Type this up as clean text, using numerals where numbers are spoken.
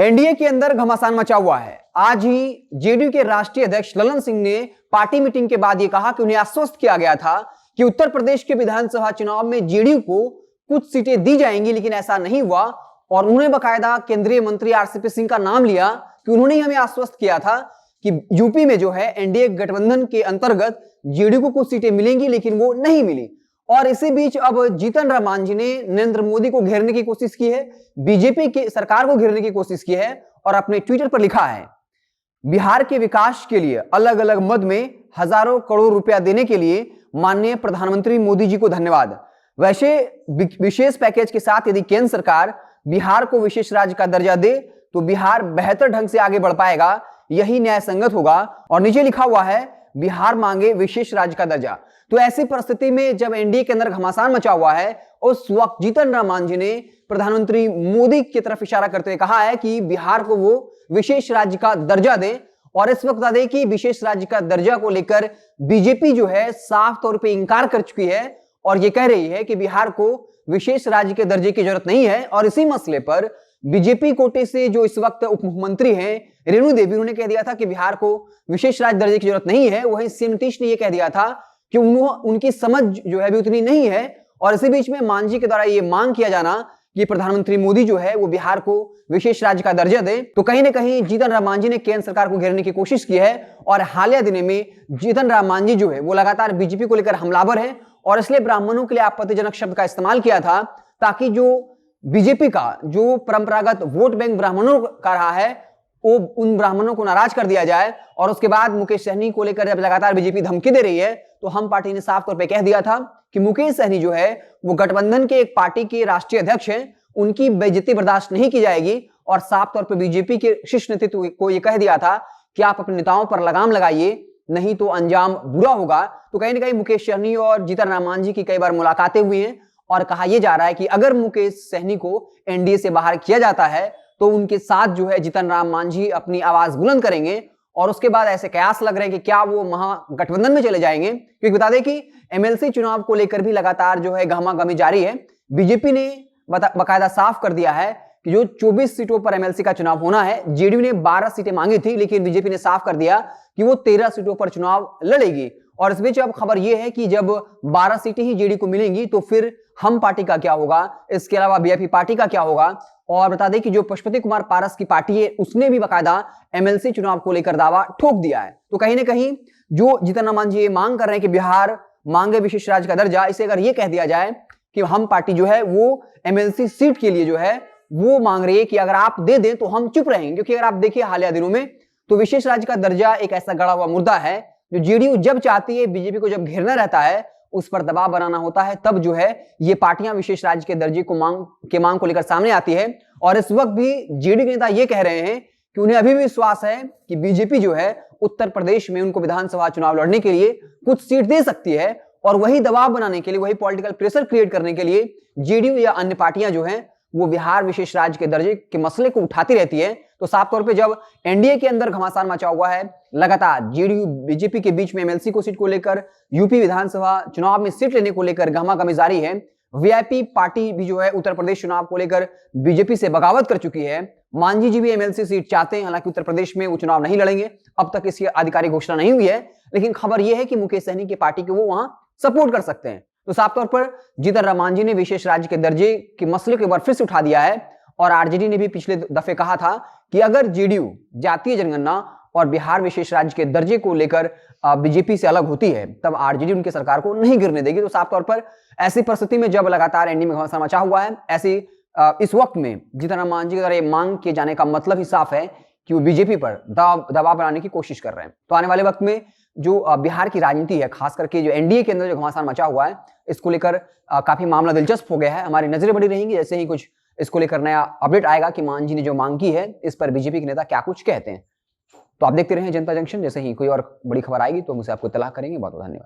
NDA के अंदर घमासान मचा हुआ है। आज ही जेडीयू के राष्ट्रीय अध्यक्ष ललन सिंह ने पार्टी मीटिंग के बाद यह कहा कि उन्हें आश्वस्त किया गया था कि उत्तर प्रदेश के विधानसभा चुनाव में जेडीयू को कुछ सीटें दी जाएंगी, लेकिन ऐसा नहीं हुआ। और उन्होंने बकायदा केंद्रीय मंत्री आरसीपी सिंह का नाम लिया कि उन्होंने हमें आश्वस्त किया था कि यूपी में जो है एनडीए गठबंधन के अंतर्गत जेडीयू को कुछ सीटें मिलेंगी, लेकिन वो नहीं मिली। और इसी बीच अब जीतन राम मांझी ने नरेंद्र मोदी को घेरने की कोशिश की है, बीजेपी की सरकार को घेरने की कोशिश की है और अपने ट्विटर पर लिखा है, बिहार के विकास के लिए अलग अलग मद में हजारों करोड़ रुपया देने के लिए माननीय प्रधानमंत्री मोदी जी को धन्यवाद। वैसे विशेष पैकेज के साथ यदि केंद्र सरकार बिहार को विशेष राज्य का दर्जा दे तो बिहार बेहतर ढंग से आगे बढ़ पाएगा, यही न्याय संगत होगा। और नीचे लिखा हुआ है, बिहार मांगे विशेष राज्य का दर्जा। तो ऐसी परिस्थिति में जब एनडीए के अंदर घमासान मचा हुआ है, उस वक्त जीतन राम मांझी ने प्रधानमंत्री मोदी की तरफ इशारा करते हुए कहा है कि बिहार को वो विशेष राज्य का दर्जा दे। और इस वक्त बता दें कि विशेष राज्य का दर्जा को लेकर बीजेपी जो है साफ तौर पे इंकार कर चुकी है और ये कह रही है कि बिहार को विशेष राज्य के दर्जे की जरूरत नहीं है। और इसी मसले पर बीजेपी कोटे से जो इस वक्त उप मुख्यमंत्री हैं रेणु देवी, उन्होंने कह दिया था कि बिहार को विशेष राज्य दर्जे की जरूरत नहीं है। वहीं सीएम नीतीश ने यह कह दिया था कि उनकी समझ जो है अभी उतनी नहीं है। और इसी बीच में मांझी के द्वारा ये मांग किया जाना कि प्रधानमंत्री मोदी जो है वो बिहार को विशेष राज्य का दर्जा दे, तो कहीं ना कहीं जीतन राम मांझी ने केंद्र सरकार को घेरने की कोशिश की है। और हालिया दिनों में जीतन राम मांझी जो है वो लगातार बीजेपी को लेकर हमलावर है और इसलिए ब्राह्मणों के लिए आपत्तिजनक शब्द का इस्तेमाल किया था ताकि जो बीजेपी का जो परंपरागत वोट बैंक ब्राह्मणों का रहा है वो उन ब्राह्मणों को नाराज कर दिया जाए। और उसके बाद मुकेश सहनी को लेकर जब लगातार बीजेपी धमकी दे रही है तो हम पार्टी ने साफ तौर पे कह दिया था कि मुकेश सहनी जो है वो गठबंधन के एक पार्टी के राष्ट्रीय अध्यक्ष हैं, उनकी बेइज्जती बर्दाश्त नहीं की जाएगी। और साफ तौर पे बीजेपी के शीर्ष नेतृत्व को यह कह दिया था कि आप अपने नेताओं पर लगाम लगाइए, नहीं तो अंजाम बुरा होगा। तो कहीं ना कहीं मुकेश सहनी और जीतन राम मांझी की कई बार मुलाकातें हुई हैं और कहा यह जा रहा है कि अगर मुकेश सहनी को एनडीए से बाहर किया जाता है तो उनके साथ जो है जीतन राम मांझी अपनी आवाज बुलंद करेंगे। और उसके बाद ऐसे कयास लग रहे हैं कि क्या वो महागठबंधन में चले जाएंगे, क्योंकि बता दें कि एमएलसी चुनाव को लेकर भी लगातार जो है गहमागहमी जारी है। बीजेपी ने बकायदा साफ कर दिया है कि जो 24 सीटों पर एमएलसी का चुनाव होना है, जेडीयू ने 12 सीटें मांगी थी, लेकिन बीजेपी ने साफ कर दिया कि वो 13 सीटों पर चुनाव लड़ेगी। और इस बीच अब खबर यह है कि जब 12 सीटें ही जेडीयू को मिलेंगी तो फिर हम पार्टी का क्या होगा, इसके अलावा बीएपी पार्टी का क्या होगा। और बता दें कि जो पशुपति कुमार पारस की पार्टी है उसने भी बकायदा एमएलसी चुनाव को लेकर दावा ठोक दिया है। तो कहीं ना कहीं जो जीतन राम मांझी ये मांग कर रहे हैं कि बिहार मांगे विशेष राज्य का दर्जा, इसे अगर ये कह दिया जाए कि हम पार्टी जो है वो एमएलसी सीट के लिए जो है वो मांग रही है कि अगर आप दे दें तो हम चुप रहेंगे। क्योंकि अगर आप देखिए हालिया दिनों में तो विशेष राज्य का दर्जा एक ऐसा गड़ा हुआ मुद्दा है जो जेडीयू जब चाहती है बीजेपी को जब घेरना रहता है, उस पर दबाव बनाना होता है, तब जो है ये पार्टियां विशेष राज्य के दर्जे को मांग को लेकर सामने आती है। और इस वक्त भी जेडीयू के नेता ये कह रहे हैं कि उन्हें अभी भी विश्वास है कि बीजेपी जो है उत्तर प्रदेश में उनको विधानसभा चुनाव लड़ने के लिए कुछ सीट दे सकती है। और वही दबाव बनाने के लिए, वही पॉलिटिकल प्रेशर क्रिएट करने के लिए जेडीयू या अन्य पार्टियां जो हैं वो बिहार विशेष राज्य के दर्जे के मसले को उठाती रहती है। तो साफ तौर पे जब एनडीए के अंदर घमासान मचा हुआ है, लगातार जेडीयू बीजेपी के बीच में एमएलसी को सीट को लेकर, यूपी विधानसभा चुनाव में सीट लेने को लेकर गहमागहमी जारी है। वीआईपी पार्टी भी जो है उत्तर प्रदेश चुनाव को लेकर बीजेपी से बगावत कर चुकी है। मांझी जी भी एमएलसी सीट चाहते हैं, हालांकि उत्तर प्रदेश में वो चुनाव नहीं लड़ेंगे, अब तक इसकी आधिकारिक घोषणा नहीं हुई है। लेकिन खबर यह है कि मुकेश सहनी की पार्टी को वो वहां सपोर्ट कर सकते हैं। तो साफ तौर पर जीतन राम मांझी ने विशेष राज्य के दर्जे के मसले को एक बार फिर से उठा दिया है। और आरजेडी ने भी पिछले दफे कहा था कि अगर जेडीयू जातीय जनगणना और बिहार विशेष राज्य के दर्जे को लेकर बीजेपी से अलग होती है तब आरजेडी उनकी सरकार को नहीं गिरने देगी। तो साफ तौर पर ऐसी परिस्थिति में जब लगातार एनडीए में घमासान मचा हुआ है, ऐसी इस वक्त में जीतन राम मांझी के द्वारा मांग किए जाने का मतलब ही साफ है कि वो बीजेपी पर दबाव बनाने की कोशिश कर रहे हैं। तो आने वाले वक्त में जो बिहार की राजनीति है, खास करके जो एनडीए के अंदर जो घमासान मचा हुआ है, इसको लेकर काफी मामला दिलचस्प हो गया है। हमारी नजरें बड़ी रहेंगी जैसे ही कुछ इसको लेकर नया अपडेट आएगा कि मांझी ने जो मांग की है इस पर बीजेपी के नेता क्या कुछ कहते हैं। तो आप देखते रहें जनता जंक्शन, जैसे ही कोई और बड़ी खबर आएगी तो हम उसे आपको इत्तला करेंगे। बहुत बहुत धन्यवाद।